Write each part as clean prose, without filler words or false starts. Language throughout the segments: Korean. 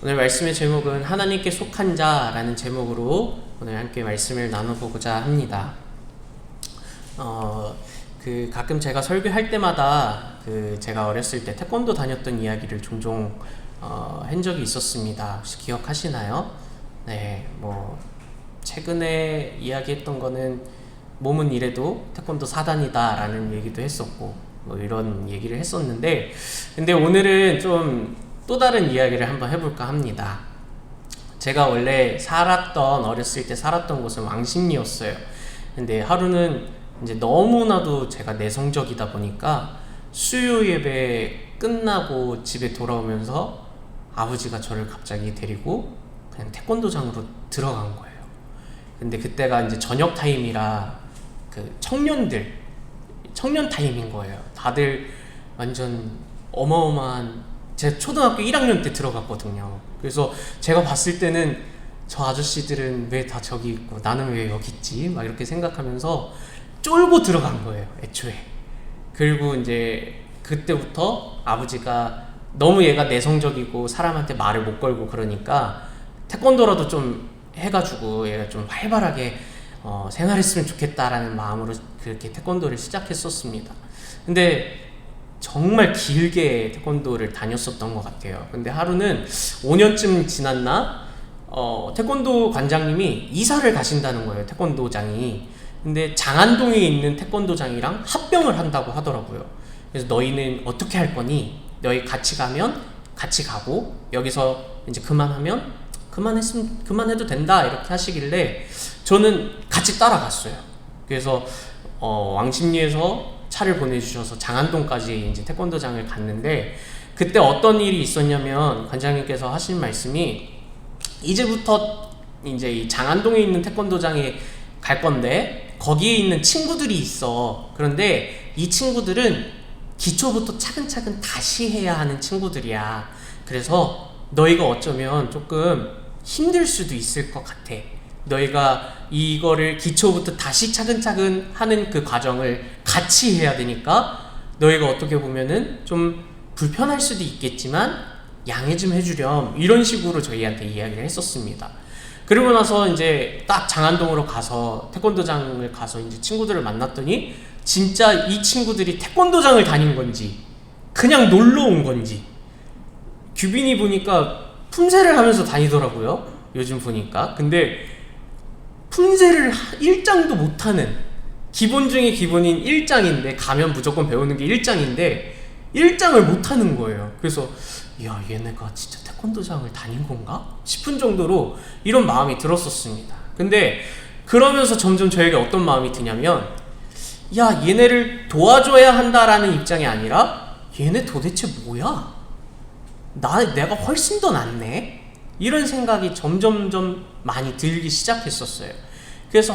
오늘 말씀의 제목은 하나님께 속한 자라는 제목으로 오늘 함께 말씀을 나눠보고자 합니다. 가끔 제가 설교할 때마다 제가 어렸을 때 태권도 다녔던 이야기를 종종 한 적이 있었습니다. 혹시 기억하시나요? 네, 최근에 이야기했던 거는 몸은 이래도 태권도 사단이다 라는 얘기도 했었고 이런 얘기를 했었는데, 근데 오늘은 좀 또 다른 이야기를 한번 해볼까 합니다. 제가 원래 어렸을 때 살았던 곳은 왕십리였어요. 근데 하루는 이제 너무나도 제가 내성적이다 보니까 수요 예배 끝나고 집에 돌아오면서 아버지가 저를 갑자기 데리고 그냥 태권도장으로 들어간 거예요. 근데 그때가 이제 저녁 타임이라 청년 타임인 거예요. 다들 완전 어마어마한, 제가 초등학교 1학년 때 들어갔거든요. 그래서 제가 봤을 때는 저 아저씨들은 왜 다 저기 있고 나는 왜 여기 있지? 막 이렇게 생각하면서 쫄고 들어간 거예요, 애초에. 그리고 이제 그때부터 아버지가 너무 얘가 내성적이고 사람한테 말을 못 걸고 그러니까 태권도라도 좀 해가지고 얘가 좀 활발하게 생활했으면 좋겠다라는 마음으로 그렇게 태권도를 시작했었습니다. 근데 정말 길게 태권도를 다녔었던 것 같아요. 근데 하루는 5년쯤 지났나 태권도 관장님이 이사를 가신다는 거예요, 태권도장이. 근데 장안동에 있는 태권도장이랑 합병을 한다고 하더라고요. 그래서 너희는 어떻게 할 거니? 너희 같이 가면 같이 가고, 여기서 이제 그만하면 그만해도 된다 이렇게 하시길래 저는 같이 따라갔어요. 그래서 왕십리에서 차를 보내주셔서 장안동까지 이제 태권도장을 갔는데, 그때 어떤 일이 있었냐면 관장님께서 하신 말씀이, 이제부터 이제 이 장안동에 있는 태권도장에 갈 건데 거기에 있는 친구들이 있어. 그런데 이 친구들은 기초부터 차근차근 다시 해야 하는 친구들이야. 그래서 너희가 어쩌면 조금 힘들 수도 있을 것 같아. 너희가 이거를 기초부터 다시 차근차근 하는 그 과정을 같이 해야 되니까 너희가 어떻게 보면은 좀 불편할 수도 있겠지만 양해 좀 해주렴, 이런 식으로 저희한테 이야기를 했었습니다. 그리고 나서 이제 딱 장안동으로 가서 태권도장을 가서 이제 친구들을 만났더니 진짜 이 친구들이 태권도장을 다닌 건지 그냥 놀러 온 건지, 규빈이 보니까 품새를 하면서 다니더라고요, 요즘 보니까. 근데 품새를 1장도 못하는, 기본 중에 기본인 1장인데, 가면 무조건 배우는 게 1장인데 1장을 못하는 거예요. 그래서 야, 얘네가 진짜 태권도장을 다닌 건가? 싶은 정도로 이런 마음이 들었었습니다. 근데 그러면서 점점 저에게 어떤 마음이 드냐면, 야, 얘네를 도와줘야 한다라는 입장이 아니라 얘네 도대체 뭐야? 내가 훨씬 더 낫네? 이런 생각이 점점점 많이 들기 시작했었어요. 그래서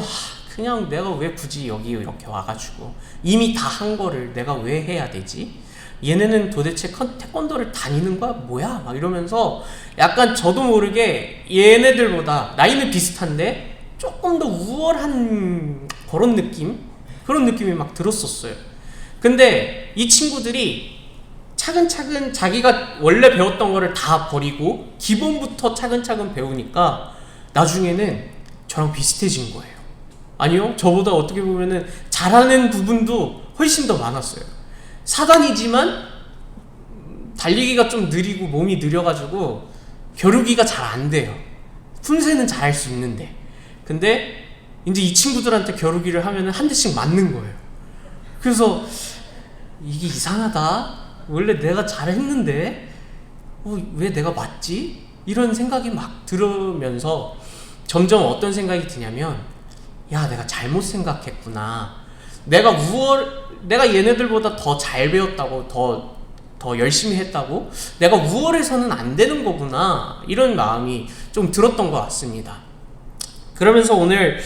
그냥 내가 왜 굳이 여기 이렇게 와가지고 이미 다 한 거를 내가 왜 해야 되지? 얘네는 도대체 태권도를 다니는 거야? 뭐야? 막 이러면서 약간 저도 모르게 얘네들보다 나이는 비슷한데 조금 더 우월한 그런 느낌이 막 들었었어요. 근데 이 친구들이 차근차근 자기가 원래 배웠던 거를 다 버리고 기본부터 차근차근 배우니까 나중에는 저랑 비슷해진 거예요. 아니요, 저보다 어떻게 보면은 잘하는 부분도 훨씬 더 많았어요. 사단이지만 달리기가 좀 느리고 몸이 느려가지고 겨루기가 잘 안 돼요. 품새는 잘할 수 있는데. 근데 이제 이 친구들한테 겨루기를 하면은 한 대씩 맞는 거예요. 그래서 이게 이상하다, 원래 내가 잘했는데 왜 내가 맞지? 이런 생각이 막 들으면서 점점 어떤 생각이 드냐면, 야, 내가 잘못 생각했구나. 내가 얘네들보다 더 잘 배웠다고, 더 열심히 했다고 내가 우월해서는 안 되는 거구나, 이런 마음이 좀 들었던 것 같습니다. 그러면서 오늘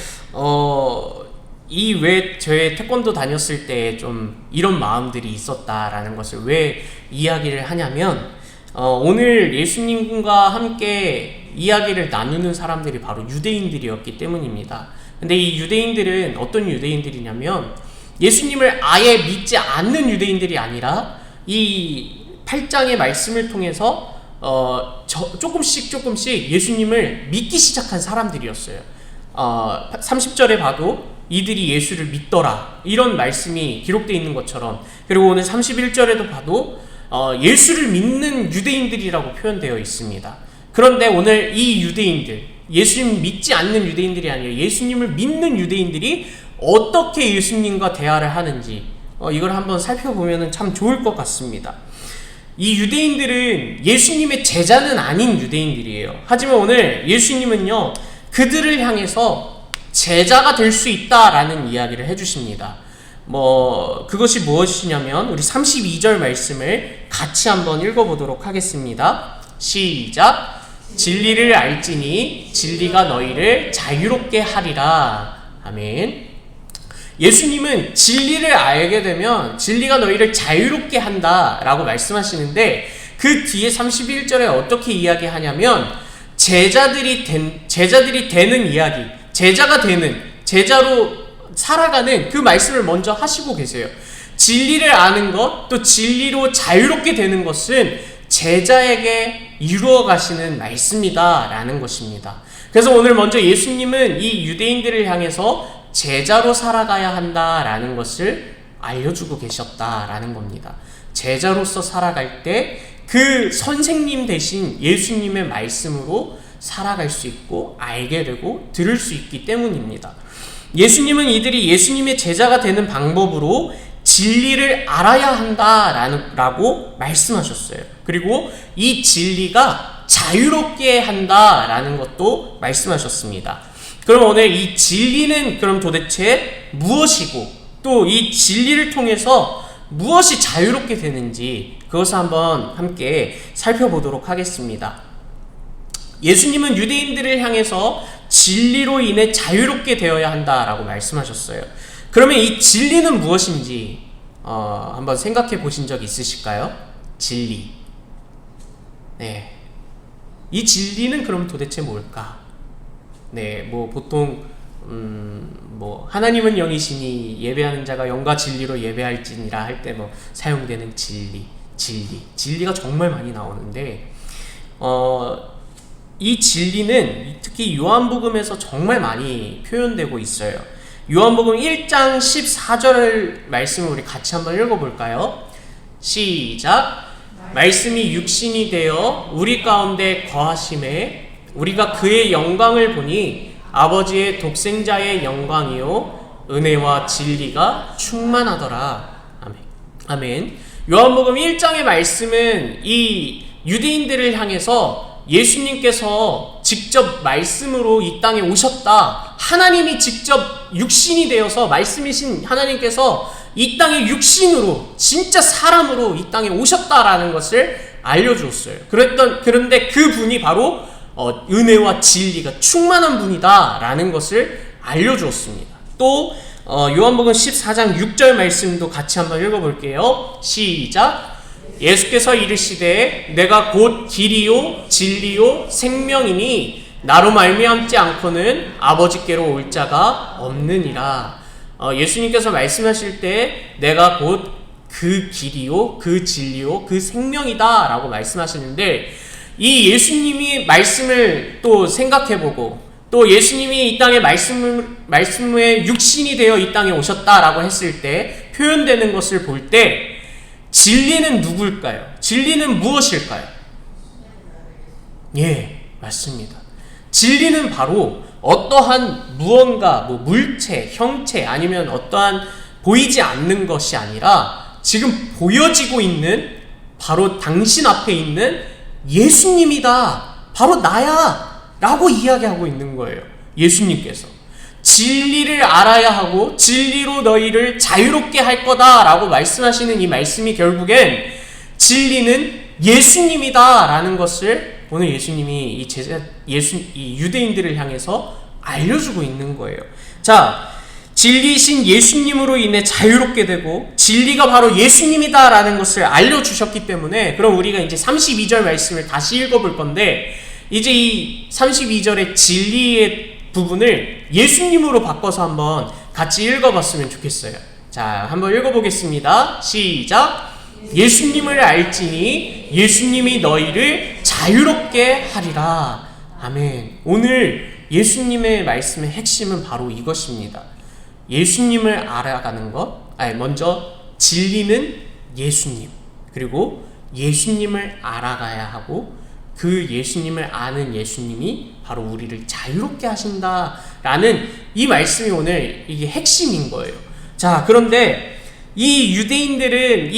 왜 저의 태권도 다녔을 때 좀 이런 마음들이 있었다라는 것을 왜 이야기를 하냐면, 오늘 예수님과 함께 이야기를 나누는 사람들이 바로 유대인들이었기 때문입니다. 근데 이 유대인들은 어떤 유대인들이냐면, 예수님을 아예 믿지 않는 유대인들이 아니라 이 8장의 말씀을 통해서 조금씩 예수님을 믿기 시작한 사람들이었어요. 30절에 봐도 이들이 예수를 믿더라, 이런 말씀이 기록되어 있는 것처럼, 그리고 오늘 31절에도 봐도 예수를 믿는 유대인들이라고 표현되어 있습니다. 그런데 오늘 이 유대인들, 예수님 믿지 않는 유대인들이 아니라 예수님을 믿는 유대인들이 어떻게 예수님과 대화를 하는지 이걸 한번 살펴보면 참 좋을 것 같습니다. 이 유대인들은 예수님의 제자는 아닌 유대인들이에요. 하지만 오늘 예수님은요, 그들을 향해서 제자가 될 수 있다라는 이야기를 해주십니다. 그것이 무엇이냐면 우리 32절 말씀을 같이 한번 읽어보도록 하겠습니다. 시작. 진리를 알지니 진리가 너희를 자유롭게 하리라. 아멘. 예수님은 진리를 알게 되면 진리가 너희를 자유롭게 한다 라고 말씀하시는데, 그 뒤에 31절에 어떻게 이야기하냐면 제자들이 되는 이야기, 제자가 되는, 제자로 살아가는 그 말씀을 먼저 하시고 계세요. 진리를 아는 것, 또 진리로 자유롭게 되는 것은 제자에게 이루어 가시는 말씀이다 라는 것입니다. 그래서 오늘 먼저 예수님은 이 유대인들을 향해서 제자로 살아가야 한다라는 것을 알려주고 계셨다라는 겁니다. 제자로서 살아갈 때 그 선생님 대신 예수님의 말씀으로 살아갈 수 있고 알게 되고 들을 수 있기 때문입니다. 예수님은 이들이 예수님의 제자가 되는 방법으로 진리를 알아야 한다라고 말씀하셨어요. 그리고 이 진리가 자유롭게 한다라는 것도 말씀하셨습니다. 그럼 오늘 이 진리는 그럼 도대체 무엇이고, 또 이 진리를 통해서 무엇이 자유롭게 되는지 그것을 한번 함께 살펴보도록 하겠습니다. 예수님은 유대인들을 향해서 진리로 인해 자유롭게 되어야 한다라고 말씀하셨어요. 그러면 이 진리는 무엇인지 한번 생각해 보신 적 있으실까요? 진리. 네. 이 진리는 그럼 도대체 뭘까? 네, 보통 하나님은 영이시니 예배하는 자가 영과 진리로 예배할지니라 할 때 사용되는 진리가 정말 많이 나오는데, 이 진리는 특히 요한복음에서 정말 많이 표현되고 있어요. 요한복음 1장 14절 말씀을 우리 같이 한번 읽어볼까요? 시작. 말씀이 육신이 되어 우리 가운데 거하심에 우리가 그의 영광을 보니 아버지의 독생자의 영광이요 은혜와 진리가 충만하더라. 아멘. 요한복음 1장의 말씀은 이 유대인들을 향해서 예수님께서 직접 말씀으로 이 땅에 오셨다, 하나님이 직접 육신이 되어서 말씀이신 하나님께서 이 땅에 육신으로 진짜 사람으로 이 땅에 오셨다라는 것을 알려주었어요. 그런데 그 분이 바로 은혜와 진리가 충만한 분이다 라는 것을 알려주었습니다. 또 요한복음 14장 6절 말씀도 같이 한번 읽어볼게요. 시작. 예수께서 이르시되 내가 곧 길이요 진리요 생명이니 나로 말미암지 않고는 아버지께로 올 자가 없느니라. 예수님께서 말씀하실 때 내가 곧 그 길이요 그 진리요 그 생명이다 라고 말씀하시는데, 이 예수님이 말씀을 또 생각해보고, 또 예수님이 이 땅에 말씀의 육신이 되어 이 땅에 오셨다라고 했을 때 표현되는 것을 볼 때 진리는 누굴까요? 진리는 무엇일까요? 예, 맞습니다. 진리는 바로 어떠한 무언가, 물체, 형체, 아니면 어떠한 보이지 않는 것이 아니라 지금 보여지고 있는 바로 당신 앞에 있는 예수님이다, 바로 나야 라고 이야기하고 있는 거예요. 예수님께서 진리를 알아야 하고 진리로 너희를 자유롭게 할 거다 라고 말씀하시는 이 말씀이 결국엔 진리는 예수님이다 라는 것을 오늘 예수님이 이 유대인들을 향해서 알려주고 있는 거예요. 자, 진리이신 예수님으로 인해 자유롭게 되고 진리가 바로 예수님이다 라는 것을 알려주셨기 때문에, 그럼 우리가 이제 32절 말씀을 다시 읽어볼 건데, 이제 이 32절의 진리의 부분을 예수님으로 바꿔서 한번 같이 읽어봤으면 좋겠어요. 자, 한번 읽어보겠습니다. 시작. 예수님을 알지니 예수님이 너희를 자유롭게 하리라. 아멘. 오늘 예수님의 말씀의 핵심은 바로 이것입니다. 예수님을 알아가는 것, 먼저 진리는 예수님, 그리고 예수님을 알아가야 하고 그 예수님을 아는 예수님이 바로 우리를 자유롭게 하신다라는 이 말씀이 오늘 이게 핵심인 거예요. 자, 그런데 이 유대인들은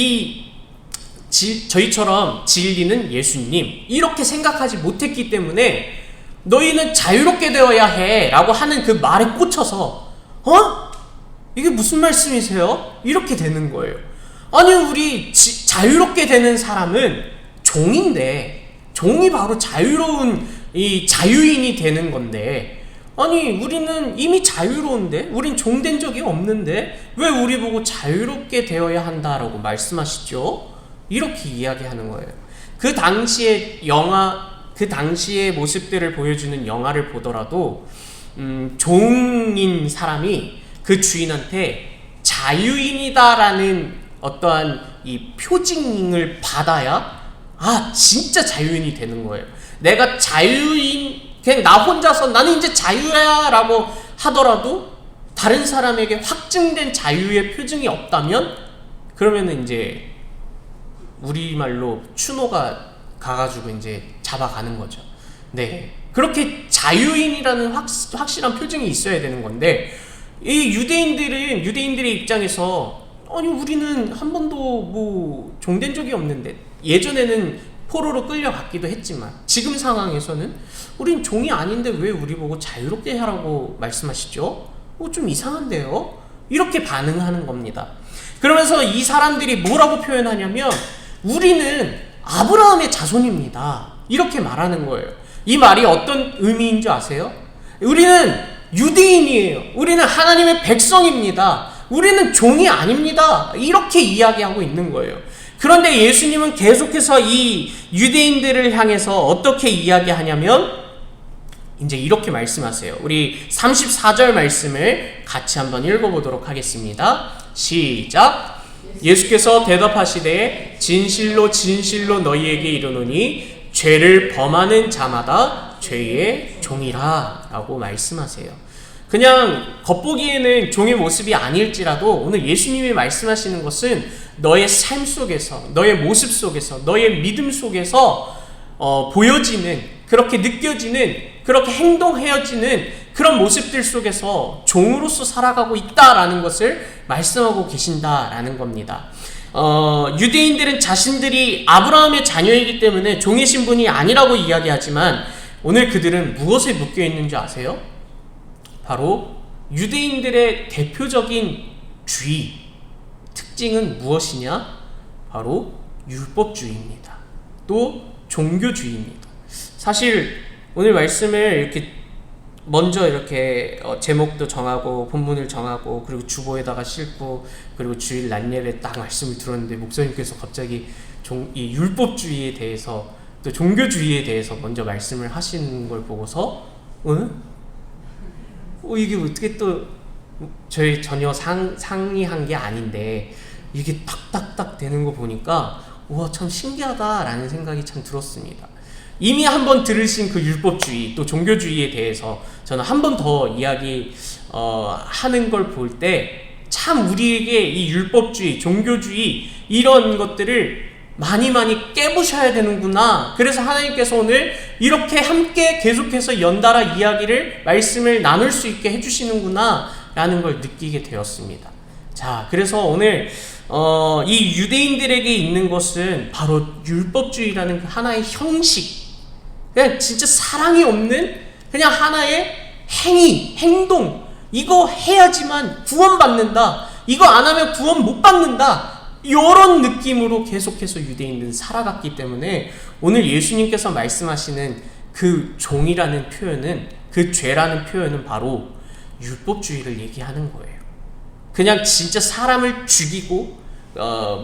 저희처럼 진리는 예수님 이렇게 생각하지 못했기 때문에 너희는 자유롭게 되어야 해 라고 하는 그 말에 꽂혀서 이게 무슨 말씀이세요? 이렇게 되는 거예요. 아니, 우리 자유롭게 되는 사람은 종인데, 종이 바로 자유로운 이 자유인이 되는 건데, 아니 우리는 이미 자유로운데, 우린 종된 적이 없는데 왜 우리 보고 자유롭게 되어야 한다라고 말씀하시죠? 이렇게 이야기하는 거예요. 그 당시의 모습들을 보여주는 영화를 보더라도 종인 사람이 그 주인한테 자유인이다라는 어떠한 이 표징을 받아야 진짜 자유인이 되는 거예요. 내가 자유인, 그냥 나 혼자서 나는 이제 자유야 라고 하더라도 다른 사람에게 확증된 자유의 표징이 없다면 그러면은 이제 우리말로 추노가 가가지고 이제 잡아가는 거죠. 네, 그렇게 자유인이라는 확실한 표징이 있어야 되는 건데, 이 유대인들의 입장에서 아니 우리는 한 번도 뭐 종된 적이 없는데, 예전에는 포로로 끌려갔기도 했지만 지금 상황에서는 우린 종이 아닌데 왜 우리 보고 자유롭게 하라고 말씀하시죠? 좀 이상한데요? 이렇게 반응하는 겁니다. 그러면서 이 사람들이 뭐라고 표현하냐면 우리는 아브라함의 자손입니다 이렇게 말하는 거예요. 이 말이 어떤 의미인 줄 아세요? 우리는 유대인이에요. 우리는 하나님의 백성입니다. 우리는 종이 아닙니다. 이렇게 이야기하고 있는 거예요. 그런데 예수님은 계속해서 이 유대인들을 향해서 어떻게 이야기하냐면 이제 이렇게 말씀하세요. 우리 34절 말씀을 같이 한번 읽어보도록 하겠습니다. 시작. 예수께서 대답하시되 진실로 진실로 너희에게 이르노니 죄를 범하는 자마다 죄의 종이라 라고 말씀하세요. 그냥 겉보기에는 종의 모습이 아닐지라도 오늘 예수님이 말씀하시는 것은 너의 삶 속에서, 너의 모습 속에서, 너의 믿음 속에서 보여지는, 그렇게 느껴지는, 그렇게 행동해지는 그런 모습들 속에서 종으로서 살아가고 있다라는 것을 말씀하고 계신다라는 겁니다. 유대인들은 자신들이 아브라함의 자녀이기 때문에 종의 신분이 아니라고 이야기하지만 오늘 그들은 무엇에 묶여 있는 줄 아세요? 바로 유대인들의 대표적인 주의, 특징은 무엇이냐? 바로 율법주의입니다. 또 종교주의입니다. 사실 오늘 말씀을 이렇게 먼저 이렇게 제목도 정하고 본문을 정하고 그리고 주보에다가 싣고 그리고 주일 낮 예배 딱 말씀을 들었는데 목사님께서 갑자기 이 율법주의에 대해서 또 종교주의에 대해서 먼저 말씀을 하시는 걸 보고서 이게 어떻게 또 저희 전혀 상의한 게 아닌데 이게 딱딱딱 되는 거 보니까 우와 참 신기하다라는 생각이 참 들었습니다. 이미 한번 들으신 그 율법주의 또 종교주의에 대해서 저는 한 번 더 이야기 하는 걸 볼 때 참 우리에게 이 율법주의, 종교주의 이런 것들을 많이 깨부셔야 되는구나. 그래서 하나님께서 오늘 이렇게 함께 계속해서 연달아 말씀을 나눌 수 있게 해주시는구나 라는 걸 느끼게 되었습니다. 자, 그래서 오늘 이 유대인들에게 있는 것은 바로 율법주의라는 그 하나의 형식, 그냥 진짜 사랑이 없는 그냥 하나의 행동, 이거 해야지만 구원받는다, 이거 안 하면 구원 못 받는다, 이런 느낌으로 계속해서 유대인들은 살아갔기 때문에 오늘 예수님께서 말씀하시는 그 종이라는 표현은, 그 죄라는 표현은 바로 율법주의를 얘기하는 거예요. 그냥 진짜 사람을 죽이고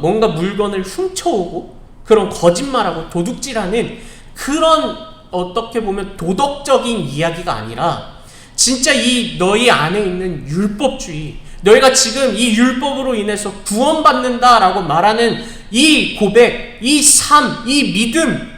뭔가 물건을 훔쳐오고 그런 거짓말하고 도둑질하는 그런 어떻게 보면 도덕적인 이야기가 아니라 진짜 이 너희 안에 있는 율법주의, 너희가 지금 이 율법으로 인해서 구원받는다라고 말하는 이 고백, 이 삶, 이 믿음,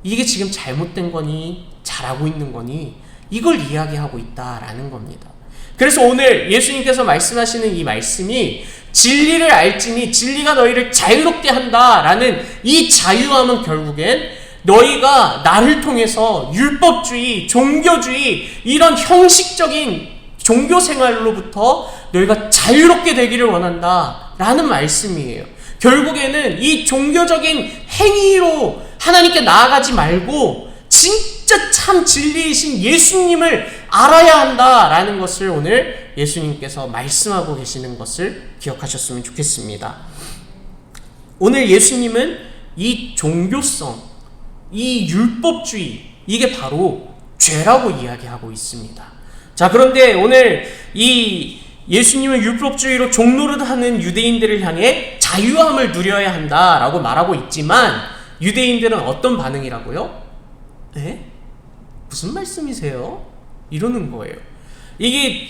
이게 지금 잘못된 거니 잘하고 있는 거니 이걸 이야기하고 있다라는 겁니다. 그래서 오늘 예수님께서 말씀하시는 이 말씀이 진리를 알지니 진리가 너희를 자유롭게 한다라는 이 자유함은 결국엔 너희가 나를 통해서 율법주의, 종교주의, 이런 형식적인 종교 생활로부터 너희가 자유롭게 되기를 원한다라는 말씀이에요. 결국에는 이 종교적인 행위로 하나님께 나아가지 말고 진짜 참 진리이신 예수님을 알아야 한다라는 것을 오늘 예수님께서 말씀하고 계시는 것을 기억하셨으면 좋겠습니다. 오늘 예수님은 이 종교성, 이 율법주의, 이게 바로 죄라고 이야기하고 있습니다. 자, 그런데 오늘 이 예수님은 율법주의로 종노릇하는 유대인들을 향해 자유함을 누려야 한다라고 말하고 있지만 유대인들은 어떤 반응이라고요? 네? 무슨 말씀이세요? 이러는 거예요. 이게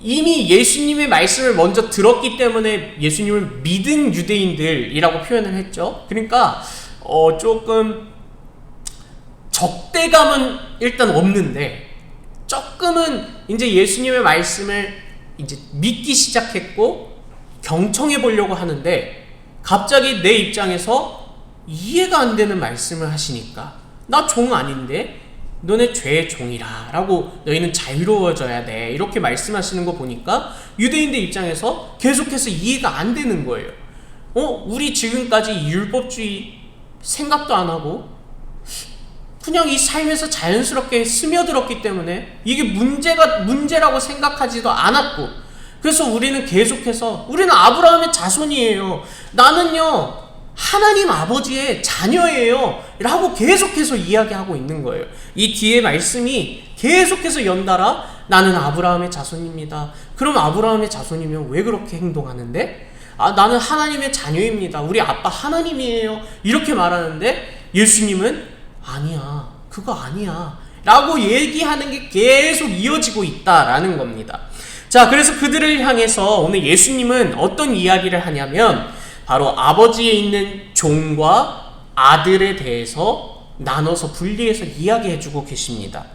이미 예수님의 말씀을 먼저 들었기 때문에 예수님을 믿은 유대인들이라고 표현을 했죠. 그러니까 조금 적대감은 일단 없는데 조금은 이제 예수님의 말씀을 이제 믿기 시작했고 경청해 보려고 하는데 갑자기 내 입장에서 이해가 안 되는 말씀을 하시니까 나 종 아닌데 너네 죄의 종이라 라고 너희는 자유로워져야 돼 이렇게 말씀하시는 거 보니까 유대인들 입장에서 계속해서 이해가 안 되는 거예요. 우리 지금까지 율법주의 생각도 안 하고 그냥 이 삶에서 자연스럽게 스며들었기 때문에 이게 문제라고 생각하지도 않았고 그래서 우리는 계속해서 우리는 아브라함의 자손이에요. 나는요 하나님 아버지의 자녀예요 라고 계속해서 이야기하고 있는 거예요. 이 뒤에 말씀이 계속해서 연달아 나는 아브라함의 자손입니다. 그럼 아브라함의 자손이면 왜 그렇게 행동하는데? 나는 하나님의 자녀입니다. 우리 아빠 하나님이에요. 이렇게 말하는데 예수님은 아니야, 그거 아니야 라고 얘기하는 게 계속 이어지고 있다라는 겁니다. 자, 그래서 그들을 향해서 오늘 예수님은 어떤 이야기를 하냐면 바로 아버지에 있는 종과 아들에 대해서 나눠서 분리해서 이야기해주고 계십니다.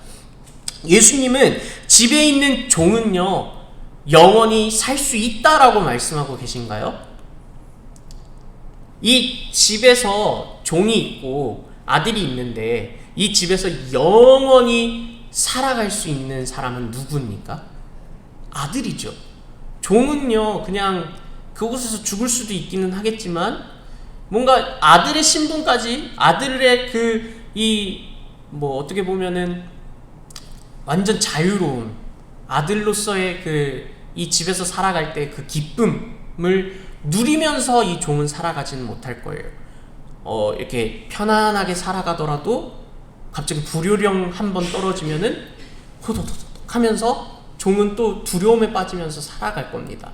예수님은 집에 있는 종은요 영원히 살 수 있다라고 말씀하고 계신가요? 이 집에서 종이 있고 아들이 있는데 이 집에서 영원히 살아갈 수 있는 사람은 누구입니까? 아들이죠. 종은요 그냥 그곳에서 죽을 수도 있기는 하겠지만 뭔가 아들의 신분까지 아들의 어떻게 보면은 완전 자유로운 아들로서의 이 집에서 살아갈 때 그 기쁨을 누리면서 이 종은 살아가지는 못할 거예요. 이렇게 편안하게 살아가더라도 갑자기 불효령 한번 떨어지면은 호도도도 하면서 종은 또 두려움에 빠지면서 살아갈 겁니다.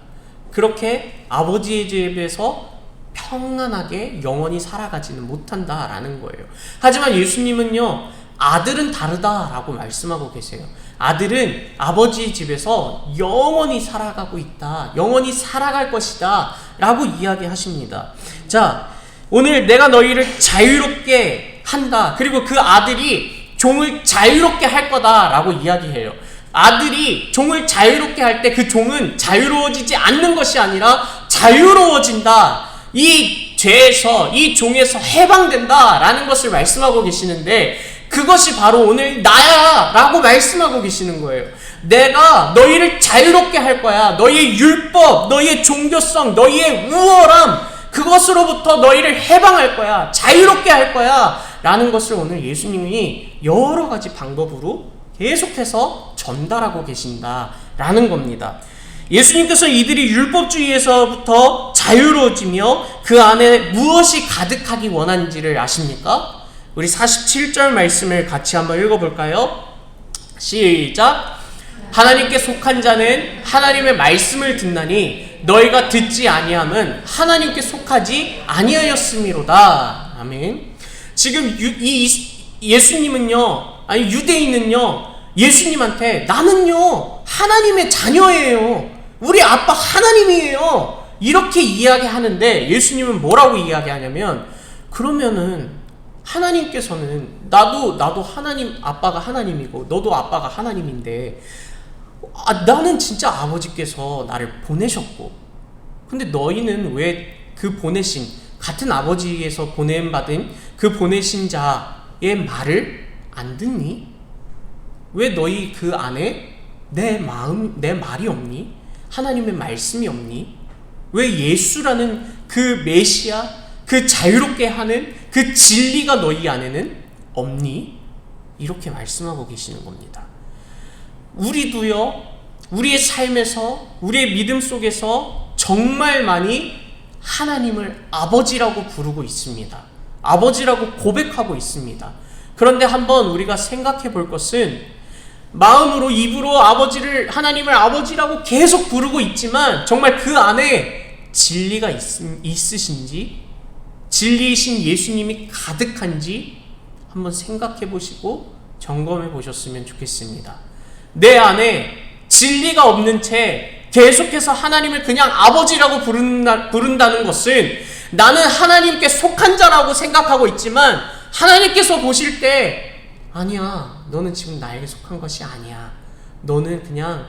그렇게 아버지의 집에서 평안하게 영원히 살아가지는 못한다라는 거예요. 하지만 예수님은요 아들은 다르다라고 말씀하고 계세요. 아들은 아버지의 집에서 영원히 살아가고 있다, 영원히 살아갈 것이다 라고 이야기하십니다. 자, 오늘 내가 너희를 자유롭게 한다, 그리고 그 아들이 종을 자유롭게 할 거다 라고 이야기해요. 아들이 종을 자유롭게 할 때 그 종은 자유로워지지 않는 것이 아니라 자유로워진다, 이 죄에서 이 종에서 해방된다 라는 것을 말씀하고 계시는데 그것이 바로 오늘 나야 라고 말씀하고 계시는 거예요. 내가 너희를 자유롭게 할 거야. 너희의 율법, 너희의 종교성, 너희의 우월함, 그것으로부터 너희를 해방할 거야, 자유롭게 할 거야 라는 것을 오늘 예수님이 여러 가지 방법으로 계속해서 전달하고 계신다라는 겁니다. 예수님께서 이들이 율법주의에서부터 자유로워지며 그 안에 무엇이 가득하기 원하는지를 아십니까? 우리 47절 말씀을 같이 한번 읽어볼까요? 시작! 하나님께 속한 자는 하나님의 말씀을 듣나니 너희가 듣지 아니함은 하나님께 속하지 아니하였음이로다. 아멘. 지금 예수님은요, 유대인은요 예수님한테 나는요 하나님의 자녀예요, 우리 아빠 하나님이에요. 이렇게 이야기하는데 예수님은 뭐라고 이야기하냐면, 그러면은 하나님께서는 나도 하나님, 아빠가 하나님이고 너도 아빠가 하나님인데, 나는 진짜 아버지께서 나를 보내셨고, 근데 너희는 왜 그 보내신, 같은 아버지에서 보냄받은 그 보내신 자의 말을 안 듣니? 왜 너희 그 안에 내 말이 없니? 하나님의 말씀이 없니? 왜 예수라는 그 메시아, 그 자유롭게 하는 그 진리가 너희 안에는 없니? 이렇게 말씀하고 계시는 겁니다. 우리도요, 우리의 삶에서, 우리의 믿음 속에서 정말 많이 하나님을 아버지라고 부르고 있습니다. 아버지라고 고백하고 있습니다. 그런데 한번 우리가 생각해 볼 것은, 마음으로, 입으로 하나님을 아버지라고 계속 부르고 있지만 정말 그 안에 진리가 있으신지, 진리이신 예수님이 가득한지 한번 생각해 보시고 점검해 보셨으면 좋겠습니다. 내 안에 진리가 없는 채 계속해서 하나님을 그냥 아버지라고 부른다는 것은, 나는 하나님께 속한 자라고 생각하고 있지만 하나님께서 보실 때, 아니야, 너는 지금 나에게 속한 것이 아니야. 너는 그냥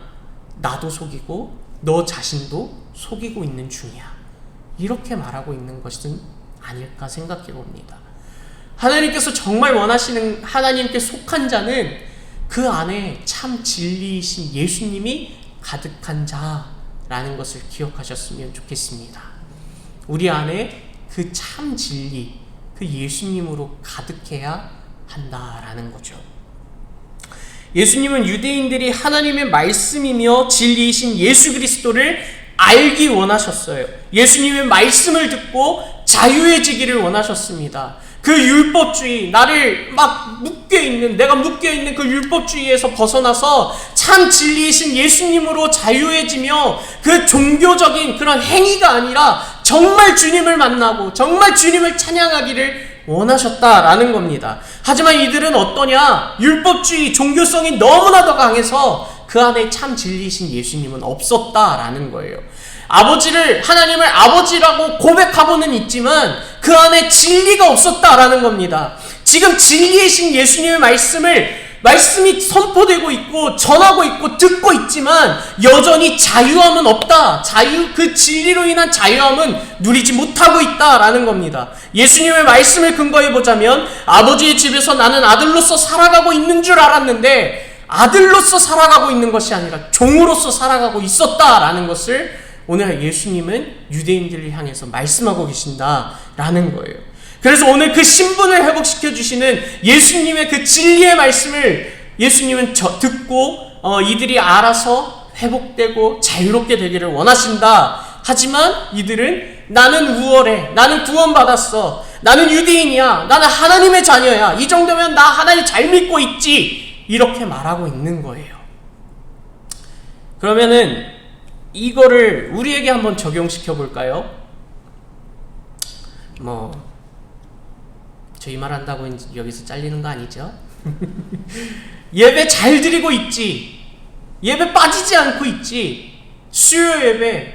나도 속이고 너 자신도 속이고 있는 중이야. 이렇게 말하고 있는 것은 아닐까 생각해 봅니다. 하나님께서 정말 원하시는, 하나님께 속한 자는 그 안에 참 진리이신 예수님이 가득한 자라는 것을 기억하셨으면 좋겠습니다. 우리 안에 그 참 진리, 그 예수님으로 가득해야 한다라는 거죠. 예수님은 유대인들이 하나님의 말씀이며 진리이신 예수 그리스도를 알기 원하셨어요. 예수님의 말씀을 듣고 자유해지기를 원하셨습니다. 그 율법주의, 나를 막 내가 묶여있는 그 율법주의에서 벗어나서 참 진리이신 예수님으로 자유해지며, 그 종교적인 그런 행위가 아니라 정말 주님을 만나고 정말 주님을 찬양하기를 원하셨다라는 겁니다. 하지만 이들은 어떠냐? 율법주의, 종교성이 너무나도 강해서 그 안에 참 진리이신 예수님은 없었다라는 거예요. 하나님을 아버지라고 고백하고는 있지만 그 안에 진리가 없었다라는 겁니다. 지금 진리이신 예수님의 말씀이 선포되고 있고 전하고 있고 듣고 있지만 여전히 자유함은 없다. 그 진리로 인한 자유함은 누리지 못하고 있다라는 겁니다. 예수님의 말씀을 근거해 보자면, 아버지의 집에서 나는 아들로서 살아가고 있는 줄 알았는데 아들로서 살아가고 있는 것이 아니라 종으로서 살아가고 있었다라는 것을 오늘 예수님은 유대인들을 향해서 말씀하고 계신다라는 거예요. 그래서 오늘 그 신분을 회복시켜 주시는 예수님의 그 진리의 말씀을 예수님은 듣고 이들이 알아서 회복되고 자유롭게 되기를 원하신다. 하지만 이들은, 나는 우월해, 나는 구원받았어, 나는 유대인이야, 나는 하나님의 자녀야, 이 정도면 나 하나님 잘 믿고 있지, 이렇게 말하고 있는 거예요. 그러면은 이거를 우리에게 한번 적용시켜 볼까요? 저희 말 한다고 여기서 잘리는 거 아니죠? 예배 잘 드리고 있지, 예배 빠지지 않고 있지, 수요 예배,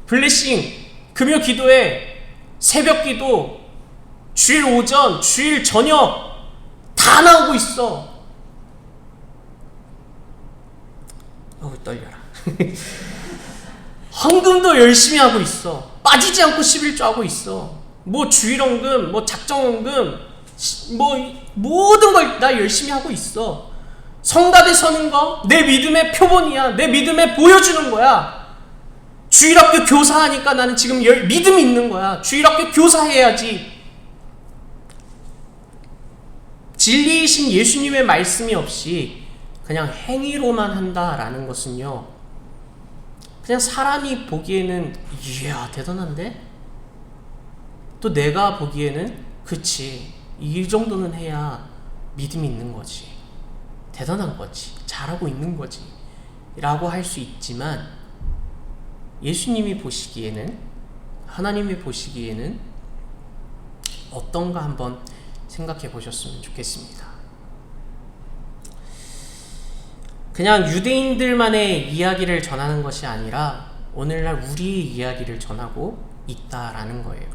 블레싱, 금요 기도회, 새벽 기도, 주일 오전, 주일 저녁 다 나오고 있어. 떨려라. 헌금도 열심히 하고 있어. 빠지지 않고 11조 하고 있어. 주일헌금, 작정헌금, 모든 걸 다 열심히 하고 있어. 성가대 서는 거 내 믿음의 표본이야. 내 믿음에 보여주는 거야. 주일학교 교사하니까 나는 지금 믿음이 있는 거야. 주일학교 교사해야지. 진리이신 예수님의 말씀이 없이 그냥 행위로만 한다라는 것은요, 그냥 사람이 보기에는 이야 대단한데, 또 내가 보기에는 그치, 이 정도는 해야 믿음이 있는 거지, 대단한 거지, 잘하고 있는 거지 라고 할 수 있지만, 예수님이 보시기에는, 하나님이 보시기에는 어떤가 한번 생각해 보셨으면 좋겠습니다. 그냥 유대인들만의 이야기를 전하는 것이 아니라 오늘날 우리의 이야기를 전하고 있다라는 거예요.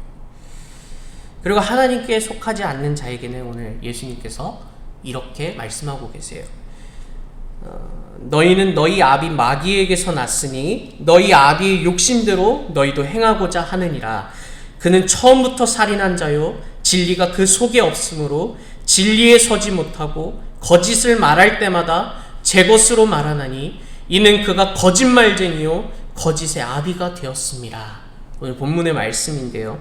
그리고 하나님께 속하지 않는 자에게는 오늘 예수님께서 이렇게 말씀하고 계세요. 너희는 너희 아비 마귀에게서 났으니 너희 아비의 욕심대로 너희도 행하고자 하느니라. 그는 처음부터 살인한 자요 진리가 그 속에 없으므로 진리에 서지 못하고 거짓을 말할 때마다 제 것으로 말하나니 이는 그가 거짓말쟁이요 거짓의 아비가 되었습니다. 오늘 본문의 말씀인데요.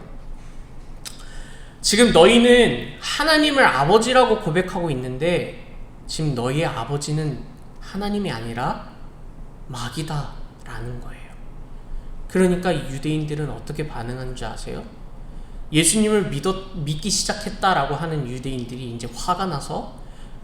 지금 너희는 하나님을 아버지라고 고백하고 있는데 지금 너희의 아버지는 하나님이 아니라 마귀다 라는 거예요. 그러니까 유대인들은 어떻게 반응한 줄 아세요? 예수님을 믿기 시작했다라고 하는 유대인들이 이제 화가 나서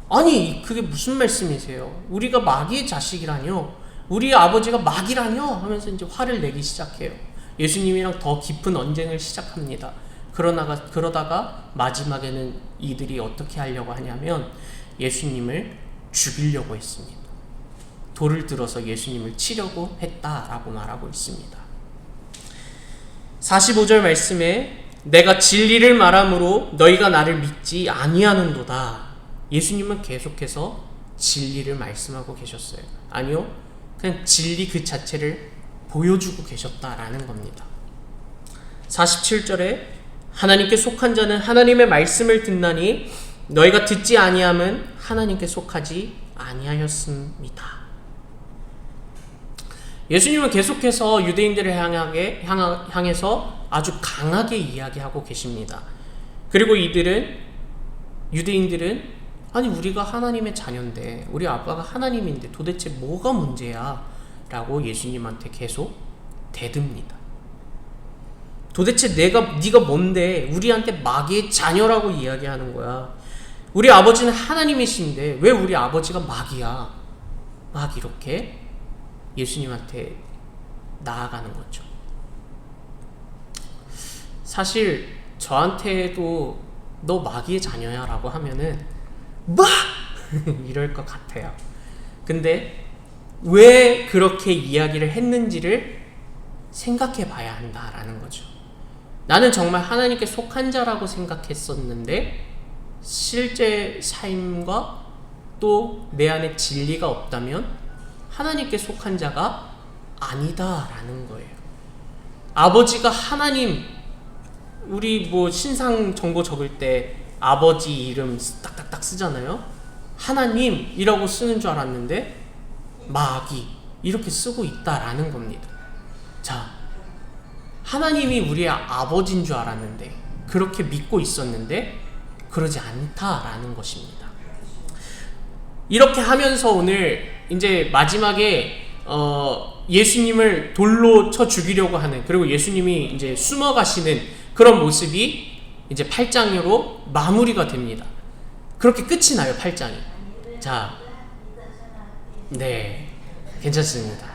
아니 그게 무슨 말씀이세요? 우리가 마귀의 자식이라뇨? 우리 아버지가 마귀라뇨? 하면서 이제 화를 내기 시작해요. 예수님이랑 더 깊은 언쟁을 시작합니다. 그러다가 마지막에는 이들이 어떻게 하려고 하냐면 예수님을 죽이려고 했습니다. 돌을 들어서 예수님을 치려고 했다라고 말하고 있습니다. 45절 말씀에 내가 진리를 말함으로 너희가 나를 믿지 아니하는도다. 예수님은 계속해서 진리를 말씀하고 계셨어요. 아니요, 그냥 진리 그 자체를 보여주고 계셨다라는 겁니다. 47절에 하나님께 속한 자는 하나님의 말씀을 듣나니 너희가 듣지 아니함은 하나님께 속하지 아니하였습니다. 예수님은 계속해서 유대인들을 향해서 아주 강하게 이야기하고 계십니다. 그리고 유대인들은 아니 우리가 하나님의 자녀인데 우리 아빠가 하나님인데 도대체 뭐가 문제야? 라고 예수님한테 계속 대듭니다. 도대체 네가 뭔데 우리한테 마귀의 자녀라고 이야기하는 거야? 우리 아버지는 하나님이신데 왜 우리 아버지가 마귀야? 막 이렇게 예수님한테 나아가는 거죠. 사실 저한테도 너 마귀의 자녀야 라고 하면은 막 이럴 것 같아요. 근데 왜 그렇게 이야기를 했는지를 생각해 봐야 한다라는 거죠. 나는 정말 하나님께 속한 자라고 생각했었는데 실제 삶과 또 내 안에 진리가 없다면 하나님께 속한 자가 아니다라는 거예요. 아버지가 하나님, 우리 신상 정보 적을 때 아버지 이름 딱딱딱 쓰잖아요. 하나님이라고 쓰는 줄 알았는데 마귀 이렇게 쓰고 있다라는 겁니다. 자, 하나님이 우리의 아버지인 줄 알았는데 그렇게 믿고 있었는데 그러지 않다라는 것입니다. 이렇게 하면서 오늘 이제 마지막에 예수님을 돌로 쳐 죽이려고 하는, 그리고 예수님이 이제 숨어가시는 그런 모습이 이제 8장으로 마무리가 됩니다. 그렇게 끝이 나요, 8장이. 자, 네, 괜찮습니다.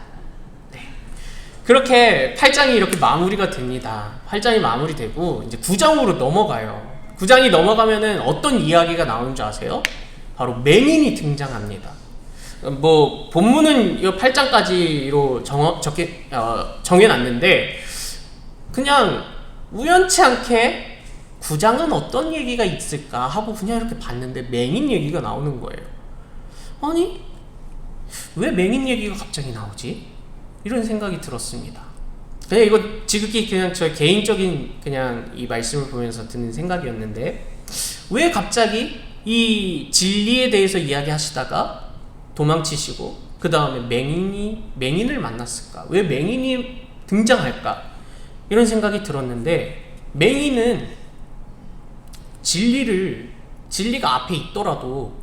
네, 그렇게 8장이 이렇게 마무리가 됩니다. 8장이 마무리되고 이제 9장으로 넘어가요. 9장이 넘어가면은 어떤 이야기가 나오는 줄 아세요? 바로 맹인이 등장합니다. 본문은 이 8장까지로 정해놨는데 그냥 우연치 않게 9장은 어떤 얘기가 있을까 하고 그냥 이렇게 봤는데 맹인 얘기가 나오는 거예요. 아니, 왜 맹인 얘기가 갑자기 나오지? 이런 생각이 들었습니다. 그냥 이거 지극히 그냥 저 개인적인 그냥 이 말씀을 보면서 드는 생각이었는데 왜 갑자기 이 진리에 대해서 이야기하시다가 도망치시고 그 다음에 맹인을 만났을까? 왜 맹인이 등장할까? 이런 생각이 들었는데 맹인은 진리가 앞에 있더라도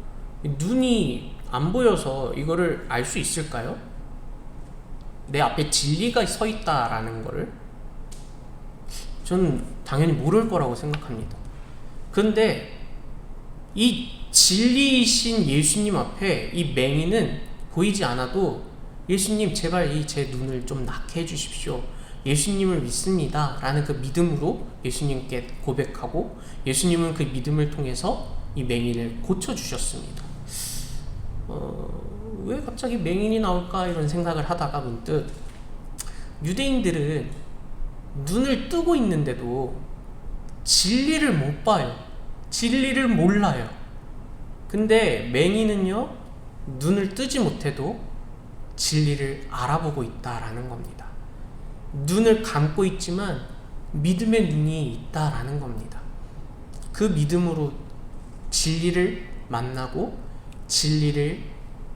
눈이 안 보여서 이거를 알 수 있을까요? 내 앞에 진리가 서 있다라는 거를 저는 당연히 모를 거라고 생각합니다. 그런데 이 진리이신 예수님 앞에 이 맹인은 보이지 않아도 예수님 제발 제 눈을 좀 낫게 해주십시오. 예수님을 믿습니다 라는 그 믿음으로 예수님께 고백하고 예수님은 그 믿음을 통해서 이 맹인을 고쳐주셨습니다. 왜 갑자기 맹인이 나올까 이런 생각을 하다가 문득 유대인들은 눈을 뜨고 있는데도 진리를 못 봐요. 진리를 몰라요. 근데 맹인은요, 눈을 뜨지 못해도 진리를 알아보고 있다라는 겁니다. 눈을 감고 있지만 믿음의 눈이 있다라는 겁니다. 그 믿음으로 진리를 만나고 진리를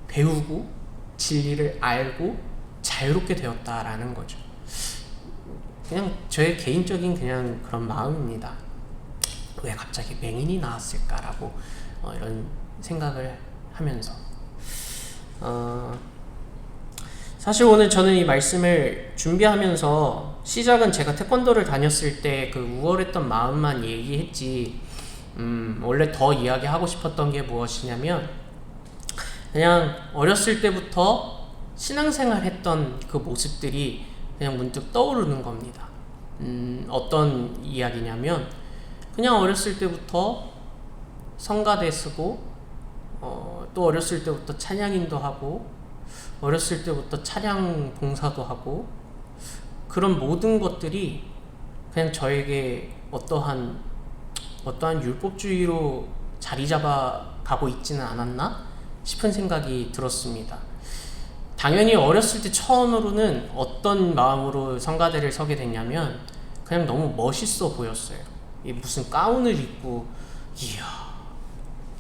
배우고 진리를 알고 자유롭게 되었다라는 거죠. 그냥 저의 개인적인 그냥 그런 마음입니다. 왜 갑자기 맹인이 나왔을까라고 이런 생각을 하면서 사실 오늘 저는 이 말씀을 준비하면서 시작은 제가 태권도를 다녔을 때 그 우월했던 마음만 얘기했지, 원래 더 이야기하고 싶었던 게 무엇이냐면 그냥 어렸을 때부터 신앙생활 했던 그 모습들이 그냥 문득 떠오르는 겁니다. 어떤 이야기냐면 그냥 어렸을 때부터 성가대 쓰고 또 어렸을 때부터 찬양인도 하고 어렸을 때부터 찬양 봉사도 하고 그런 모든 것들이 그냥 저에게 어떠한 율법주의로 자리 잡아 가고 있지는 않았나 싶은 생각이 들었습니다. 당연히 어렸을 때 처음으로는 어떤 마음으로 성가대를 서게 됐냐면 그냥 너무 멋있어 보였어요. 이 무슨 가운을 입고 이야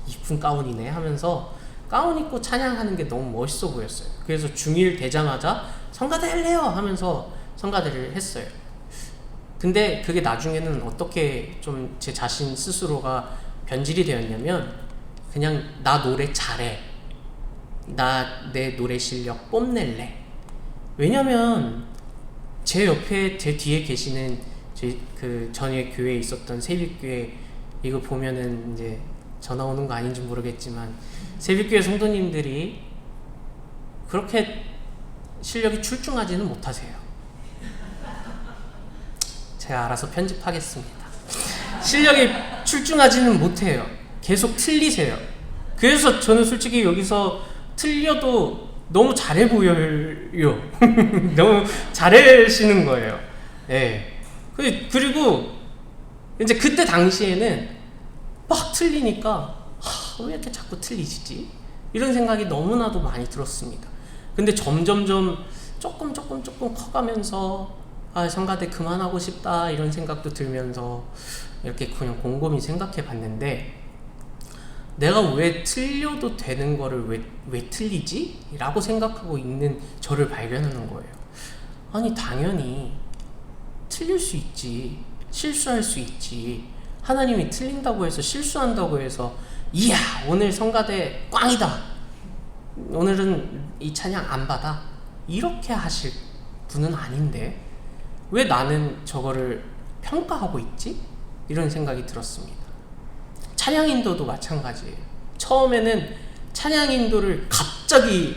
이쁜 가운이네 하면서 가운 입고 찬양하는 게 너무 멋있어 보였어요. 그래서 중1 되자마자 성가대 할래요 하면서 성가대를 했어요. 근데 그게 나중에는 어떻게 좀 제 자신 스스로가 변질이 되었냐면 그냥 나 노래 잘해, 나 내 노래 실력 뽐낼래. 왜냐면 제 옆에 제 뒤에 계시는 그 전에 교회에 있었던 새벽교회, 이거 보면은 이제 전화 오는 거 아닌지 모르겠지만 새벽교회 성도님들이 그렇게 실력이 출중하지는 못하세요. 제가 알아서 편집하겠습니다. 실력이 출중하지는 못해요. 계속 틀리세요. 그래서 저는 솔직히 여기서 틀려도 너무 잘해 보여요. 너무 잘하시는 거예요. 네. 그리고 이제 그때 당시에는 막 틀리니까 왜 이렇게 자꾸 틀리지? 이런 생각이 너무나도 많이 들었습니다. 근데 점점점 조금 커가면서 성가대 그만하고 싶다 이런 생각도 들면서 이렇게 그냥 곰곰이 생각해 봤는데 내가 왜 틀려도 되는 거를 왜 틀리지? 라고 생각하고 있는 저를 발견하는 거예요. 아니 당연히 틀릴 수 있지, 실수할 수 있지. 하나님이 틀린다고 해서 실수한다고 해서 이야 오늘 성가대 꽝이다, 오늘은 이 찬양 안 받아, 이렇게 하실 분은 아닌데 왜 나는 저거를 평가하고 있지? 이런 생각이 들었습니다. 찬양 인도도 마찬가지예요. 처음에는 찬양 인도를 갑자기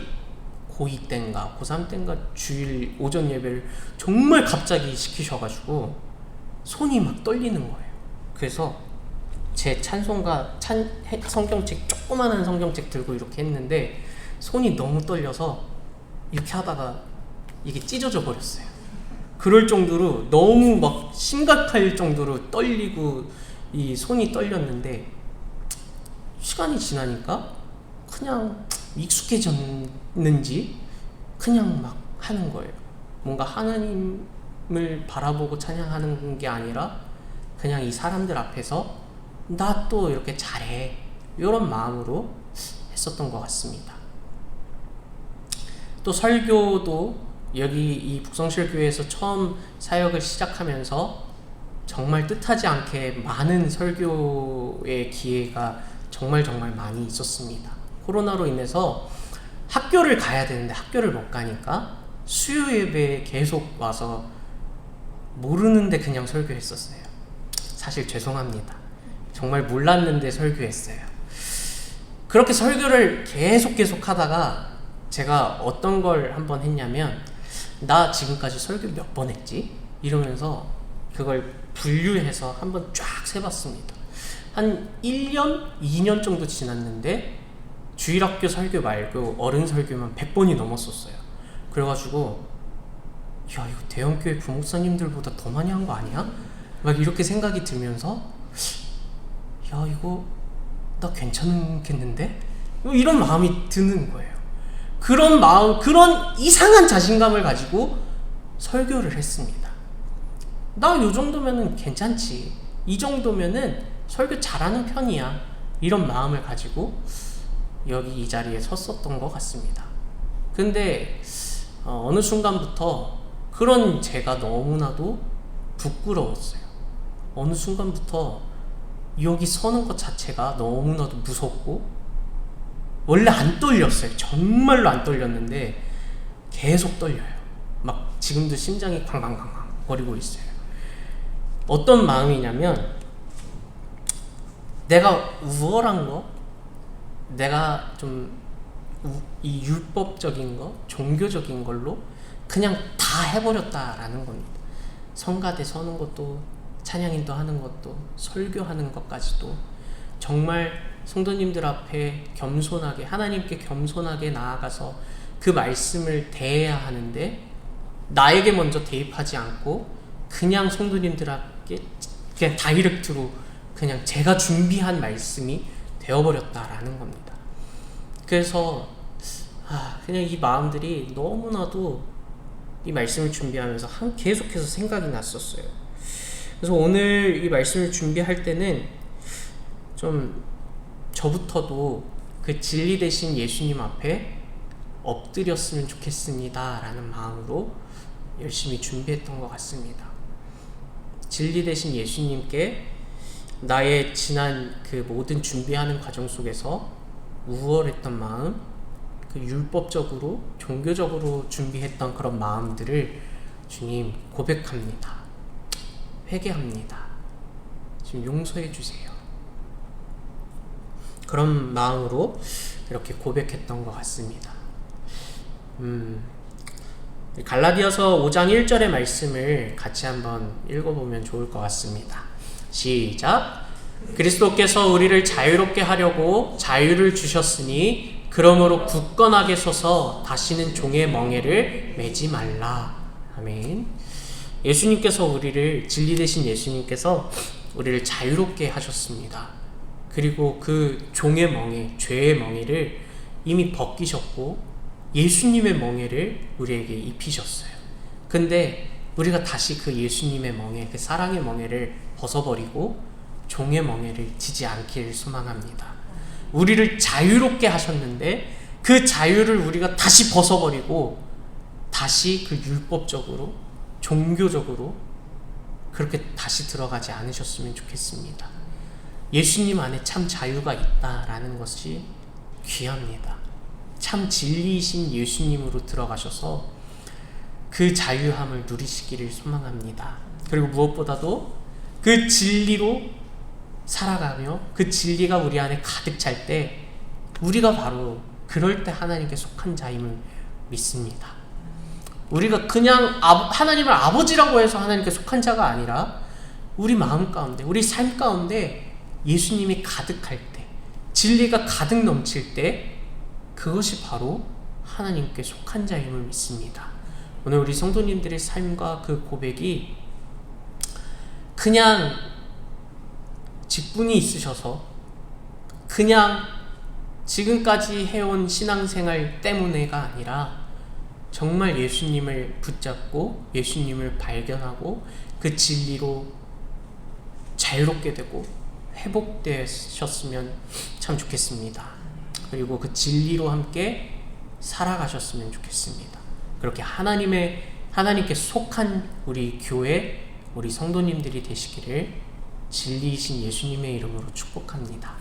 고2 때인가 고3 때인가 주일 오전 예배를 정말 갑자기 시키셔가지고 손이 막 떨리는 거예요. 그래서 제 찬송가 성경책, 조그마한 성경책 들고 이렇게 했는데 손이 너무 떨려서 이렇게 하다가 이게 찢어져 버렸어요. 그럴 정도로 너무 막 심각할 정도로 떨리고 이 손이 떨렸는데 시간이 지나니까 그냥 익숙해졌는지 그냥 막 하는 거예요. 뭔가 하나님을 바라보고 찬양하는 게 아니라 그냥 이 사람들 앞에서 나 또 이렇게 잘해 이런 마음으로 했었던 것 같습니다. 또 설교도 여기 이 북성실교회에서 처음 사역을 시작하면서 정말 뜻하지 않게 많은 설교의 기회가 정말 많이 있었습니다. 코로나로 인해서 학교를 가야 되는데 학교를 못 가니까 수요 예배에 계속 와서 모르는데 그냥 설교했었어요. 사실 죄송합니다. 정말 몰랐는데 설교했어요. 그렇게 설교를 계속 하다가 제가 어떤 걸 한번 했냐면 나 지금까지 설교 몇 번 했지? 이러면서 그걸 분류해서 한번 쫙 세봤습니다. 한 1년, 2년 정도 지났는데 주일학교 설교 말고 어른 설교만 100번이 넘었었어요. 그래가지고 야, 이거 대형교회 부목사님들보다 더 많이 한 거 아니야? 막 이렇게 생각이 들면서 야, 이거 나 괜찮겠는데? 이런 마음이 드는 거예요. 그런 마음, 그런 이상한 자신감을 가지고 설교를 했습니다. 나 요 정도면은 괜찮지. 이 정도면은 설교 잘하는 편이야. 이런 마음을 가지고 여기 이 자리에 섰었던 것 같습니다. 근데 어느 순간부터 그런 제가 너무나도 부끄러웠어요. 어느 순간부터 여기 서는 것 자체가 너무나도 무섭고, 원래 안 떨렸어요. 정말로 안 떨렸는데 계속 떨려요. 막 지금도 심장이 쾅쾅쾅쾅 거리고 있어요. 어떤 마음이냐면, 내가 우월한 거, 내가 좀 이 율법적인 거, 종교적인 걸로 그냥 다 해버렸다라는 겁니다. 성가대 서는 것도, 찬양인도 하는 것도, 설교하는 것까지도 정말 성도님들 앞에 겸손하게, 하나님께 겸손하게 나아가서 그 말씀을 대해야 하는데, 나에게 먼저 대입하지 않고 그냥 성도님들에게 그냥 다이렉트로 그냥 제가 준비한 말씀이 되어버렸다라는 겁니다. 그래서 그냥 이 마음들이 너무나도 이 말씀을 준비하면서 계속해서 생각이 났었어요. 그래서 오늘 이 말씀을 준비할 때는 좀 저부터도 그 진리 되신 예수님 앞에 엎드렸으면 좋겠습니다 라는 마음으로 열심히 준비했던 것 같습니다. 진리 되신 예수님께 나의 지난 그 모든 준비하는 과정 속에서 우월했던 마음, 그 율법적으로, 종교적으로 준비했던 그런 마음들을 주님 고백합니다. 회개합니다. 지금 용서해 주세요. 그런 마음으로 이렇게 고백했던 것 같습니다. 갈라디아서 5장 1절의 말씀을 같이 한번 읽어보면 좋을 것 같습니다. 시작. 그리스도께서 우리를 자유롭게 하려고 자유를 주셨으니 그러므로 굳건하게 서서 다시는 종의 멍에를 매지 말라. 아멘. 예수님께서 우리를, 진리 되신 예수님께서 우리를 자유롭게 하셨습니다. 그리고 그 종의 멍에, 죄의 멍에를 이미 벗기셨고 예수님의 멍에를 우리에게 입히셨어요. 근데 우리가 다시 그 예수님의 멍에, 그 사랑의 멍에를 벗어버리고 종의 멍에를 지지 않기를 소망합니다. 우리를 자유롭게 하셨는데 그 자유를 우리가 다시 벗어버리고 다시 그 율법적으로, 종교적으로 그렇게 다시 들어가지 않으셨으면 좋겠습니다. 예수님 안에 참 자유가 있다라는 것이 귀합니다. 참 진리이신 예수님으로 들어가셔서 그 자유함을 누리시기를 소망합니다. 그리고 무엇보다도 그 진리로 살아가며 그 진리가 우리 안에 가득 찰 때 우리가 바로 그럴 때 하나님께 속한 자임을 믿습니다. 우리가 그냥 하나님을 아버지라고 해서 하나님께 속한 자가 아니라 우리 마음 가운데, 우리 삶 가운데 예수님이 가득할 때, 진리가 가득 넘칠 때 그것이 바로 하나님께 속한 자임을 믿습니다. 오늘 우리 성도님들의 삶과 그 고백이 그냥 직분이 있으셔서 그냥 지금까지 해온 신앙생활 때문에가 아니라 정말 예수님을 붙잡고 예수님을 발견하고 그 진리로 자유롭게 되고 회복되셨으면 참 좋겠습니다. 그리고 그 진리로 함께 살아가셨으면 좋겠습니다. 그렇게 하나님께 속한 우리 교회, 우리 성도님들이 되시기를 진리이신 예수님의 이름으로 축복합니다.